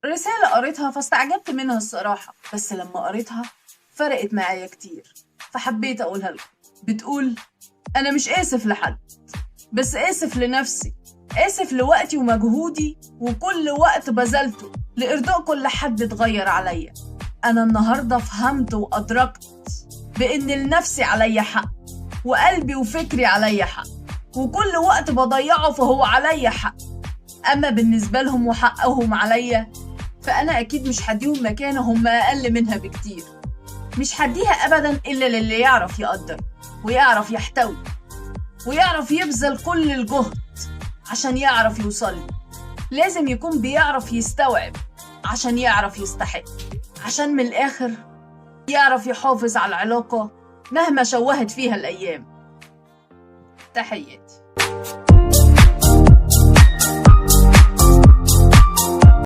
رسالة قريتها فاستعجبت منها الصراحة، بس لما قريتها فرقت معايا كتير، فحبيت أقولها لكم. بتقول: أنا مش آسف لحد، بس آسف لنفسي. آسف لوقتي ومجهودي وكل وقت بذلته لإرضاء كل حد اتغير عليا. أنا النهاردة فهمت وأدركت بإن لنفسي عليا حق، وقلبي وفكري عليا حق، وكل وقت بضيعه فهو عليا حق. أما بالنسبة لهم وحقهم عليا، فأنا أكيد مش هديهم مكانة هم أقل منها بكتير. مش هديها أبدا إلا للي يعرف يقدر ويعرف يحتوي ويعرف يبذل كل الجهد عشان يعرف يوصل. لازم يكون بيعرف يستوعب عشان يعرف يستحق، عشان من الآخر يعرف يحافظ على العلاقة مهما شوهت فيها الأيام. تحياتي.